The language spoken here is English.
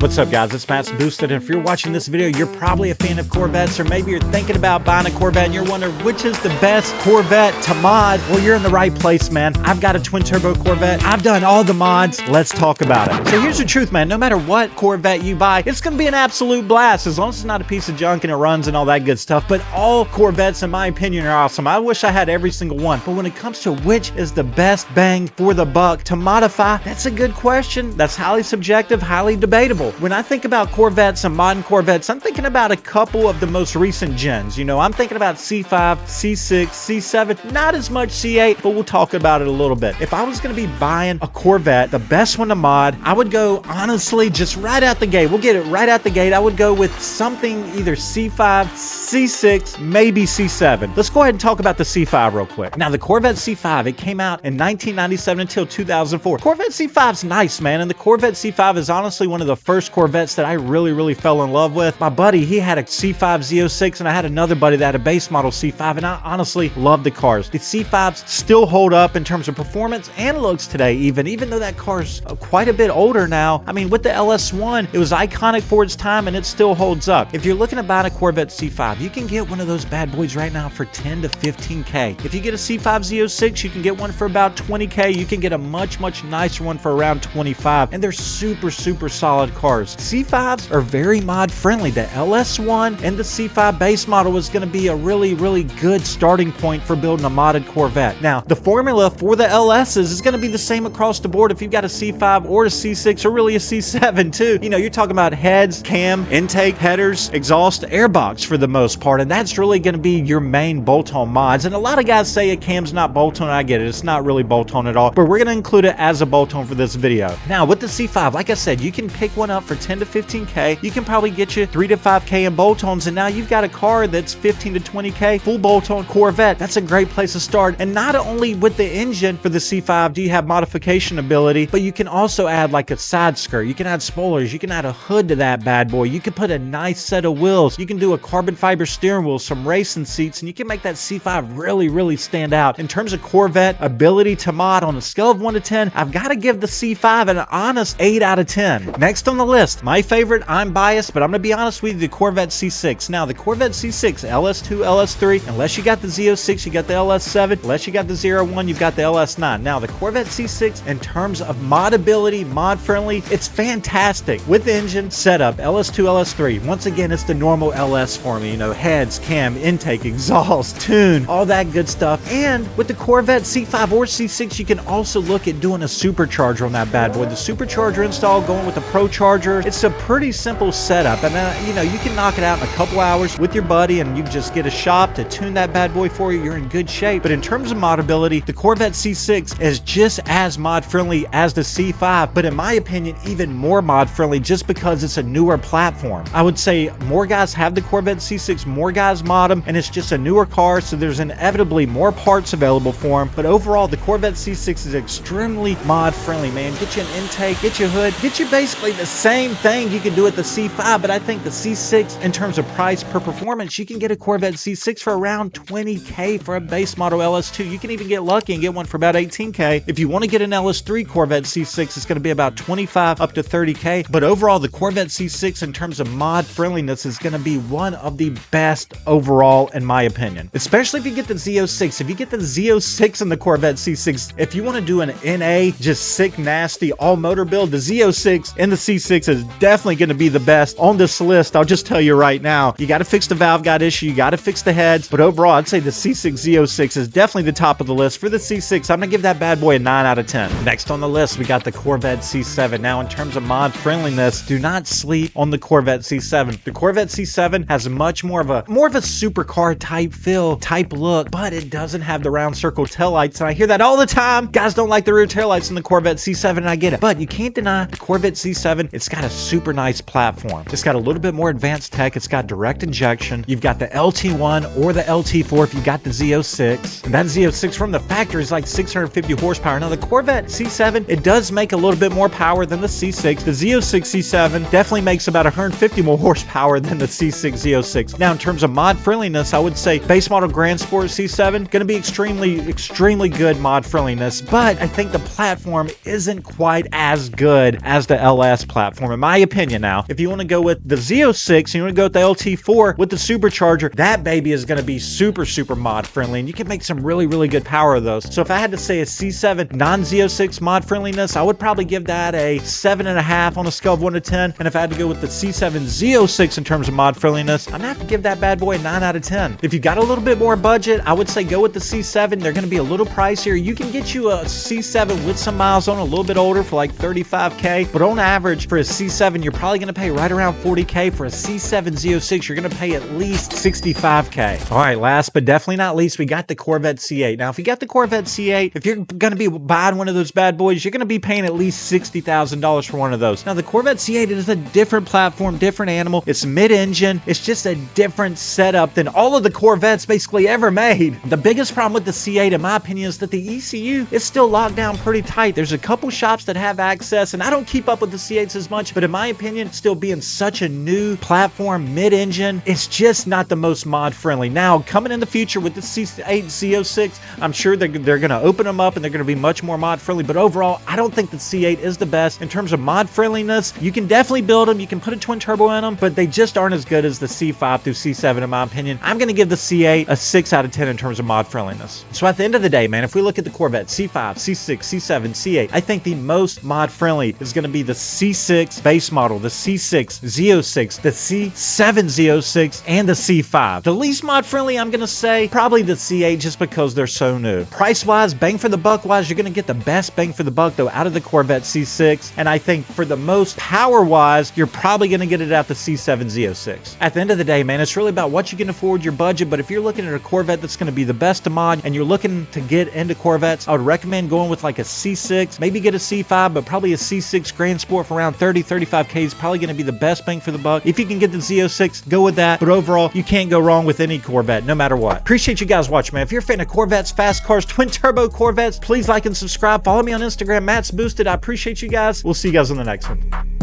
What's up guys, it's Mattsboosted, and if you're watching this video, you're probably a fan of Corvettes, or maybe you're thinking about buying a Corvette and you're wondering which is the best Corvette to mod. Well, you're in the right place, man. I've got a twin turbo Corvette. I've done all the mods. Let's talk about it. So here's the truth, man. No matter what Corvette you buy, it's gonna be an absolute blast, as long as it's not a piece of junk and it runs and all that good stuff. But all Corvettes, in my opinion, are awesome. I wish I had every single one. But when it comes to which is the best bang for the buck to modify, that's a good question. That's highly subjective, highly debatable. When I think about Corvettes and modern Corvettes, I'm thinking about a couple of the most recent gens. You know, I'm thinking about C5, C6, C7, not as much C8, but we'll talk about it a little bit. If I was going to be buying a Corvette, the best one to mod, I would go, honestly, just right out the gate. We'll get it right out the gate. I would go with something either C5, C6, maybe C7. Let's go ahead and talk about the C5 real quick. Now, the Corvette C5, it came out in 1997 until 2004. Corvette C5's nice, man, and the Corvette C5 is honestly one of the first Corvettes that I really fell in love with. My buddy, he had a C5 Z06, and I had another buddy that had a base model C5, and I honestly love the cars. The C5s still hold up in terms of performance and looks today, even though that car's quite a bit older now. I mean, with the LS1, it was iconic for its time, and it still holds up. If you're looking to buy a Corvette C5, you can get one of those bad boys right now for 10 to 15K. If you get a C5 Z06, you can get one for about 20K. You can get a much nicer one for around 25, and they're super solid cars. C5s are very mod friendly. The LS1 and the C5 base model is going to be a really good starting point for building a modded Corvette. Now, the formula for the LSs is going to be the same across the board if you've got a C5 or a C6 or really a C7 too. You know, you're talking about heads, cam, intake, headers, exhaust, airbox for the most part, and that's really going to be your main bolt-on mods. And a lot of guys say a cam's not bolt-on. I get it. It's not really bolt-on at all, but we're going to include it as a bolt-on for this video. Now, with the C5, like I said, you can pick one up for 10 to 15K. You can probably get you 3 to 5K in bolt-ons, and now you've got a car that's 15 to 20K full bolt-on Corvette. That's a great place to start. And not only with the engine for the C5 do you have modification ability, but you can also add like a side skirt. You can add spoilers. You can add a hood to that bad boy. You can put a nice set of wheels. You can do a carbon fiber steering wheel, some racing seats, and you can make that C5 really stand out. In terms of Corvette ability to mod, on a scale of 1 to 10, I've got to give the C5 an honest 8 out of 10. Next on the list, my favorite, I'm biased, but I'm going to be honest with you, the Corvette C6. Now, the Corvette C6, LS2, LS3, unless you got the Z06, you got the LS7, unless you got the 01, you've got the LS9. Now, the Corvette C6, in terms of modability, mod friendly, it's fantastic. With the engine setup, LS2, LS3, once again, it's the normal LS for me, you know, heads, cam, intake, exhaust, tune, all that good stuff. And with the Corvette C5 or C6, you can also look at doing a supercharger on that bad boy. The supercharger install, going with the Pro Charger, it's a pretty simple setup, and you know, you can knock it out in a couple hours with your buddy, and you just get a shop to tune that bad boy for you. You're in good shape. But in terms of modability, the Corvette C6 is just as mod friendly as the C5, but in my opinion, even more mod friendly, just because it's a newer platform. I would say more guys have the Corvette C6, more guys mod them, and it's just a newer car, so there's inevitably more parts available for them. But overall, the Corvette C6 is extremely mod friendly, man. Get you an intake, get your hood, get you basically the same thing you can do with the C5, but I think the C6, in terms of price per performance, you can get a Corvette C6 for around 20K for a base model LS2. You can even get lucky and get one for about 18K. If you want to get an LS3 Corvette C6, it's going to be about 25 up to 30K. But overall, the Corvette C6, in terms of mod friendliness, is going to be one of the best overall, in my opinion. Especially if you get the Z06. If you get the Z06 in the Corvette C6, if you want to do an NA, just sick, nasty, all motor build, the Z06 and the C6 is definitely going to be the best on this list. I'll just tell you right now, you got to fix the valve guide issue, you got to fix the heads, but overall, I'd say the C6 Z06 is definitely the top of the list. For the C6, I'm going to give that bad boy a 9 out of 10. Next on the list, we got the Corvette C7. Now, in terms of mod friendliness, do not sleep on the Corvette C7. The Corvette C7 has much more of a supercar type feel, type look, but it doesn't have the round circle taillights, and I hear that all the time. Guys don't like the rear taillights in the Corvette C7, and I get it, but you can't deny the Corvette C7, it's got a super nice platform. It's got a little bit more advanced tech. It's got direct injection. You've got the LT1 or the LT4 if you got the Z06. And that Z06 from the factory is like 650 horsepower. Now, the Corvette C7, it does make a little bit more power than the C6. The Z06 C7 definitely makes about 150 more horsepower than the C6 Z06. Now, in terms of mod friendliness, I would say base model Grand Sport C7 going to be extremely good mod friendliness, but I think the platform isn't quite as good as the LS platform. platform, in my opinion. Now, if you want to go with the Z06, you want to go with the LT4 with the supercharger, that baby is going to be super mod friendly, and you can make some really good power of those. So if I had to say a C7 non-Z06 mod friendliness, I would probably give that a 7.5 on a scale of 1 to 10. And if I had to go with the C7 Z06 in terms of mod friendliness, I'm gonna have to give that bad boy a 9 out of 10. If you got a little bit more budget, I would say go with the C7. They're gonna be a little pricier. You can get you a C7 with some miles on, a little bit older, for like 35K, but on average for a C7, you're probably gonna pay right around 40K. For a C7 Z06, you're gonna pay at least 65K. All right, last but definitely not least, we got the Corvette C8. Now, if you got the Corvette C8, if you're gonna be buying one of those bad boys, you're gonna be paying at least $60,000 for one of those. Now, the Corvette C8 is a different platform, different animal. It's mid-engine. It's just a different setup than all of the Corvettes basically ever made. The biggest problem with the C8, in my opinion, is that the ECU is still locked down pretty tight. There's a couple shops that have access, and I don't keep up with the C8s as much, but in my opinion, still being such a new platform, mid-engine, it's just not the most mod friendly. Now, coming in the future with the C8 Z06, I'm sure they're going to open them up and they're going to be much more mod friendly, but overall, I don't think the C8 is the best in terms of mod friendliness. You can definitely build them, you can put a twin turbo in them, but they just aren't as good as the C5 through C7 in my opinion. I'm going to give the C8 a 6 out of 10 in terms of mod friendliness. So at the end of the day, man, if we look at the Corvette C5, C6, C7, C8, I think the most mod friendly is going to be the C6 base model, the C6 Z06, the C7 Z06, and the C5. The least mod friendly, I'm going to say probably the C8, just because they're so new. Price wise, bang for the buck wise, you're going to get the best bang for the buck though out of the Corvette C6, and I think for the most power wise, you're probably going to get it out the C7 Z06. At the end of the day, man, it's really about what you can afford, your budget, but if you're looking at a Corvette that's going to be the best to mod and you're looking to get into Corvettes, I would recommend going with like a C6, maybe get a C5, but probably a C6 Grand Sport for around 30-35K is probably going to be the best bang for the buck. If you can get the Z06, go with that, but overall, you can't go wrong with any Corvette, no matter what. Appreciate you guys watching, man. If you're a fan of Corvettes, fast cars, twin turbo Corvettes, please like and subscribe. Follow me on Instagram, Mattsboosted. I appreciate you guys. We'll see you guys on the next one.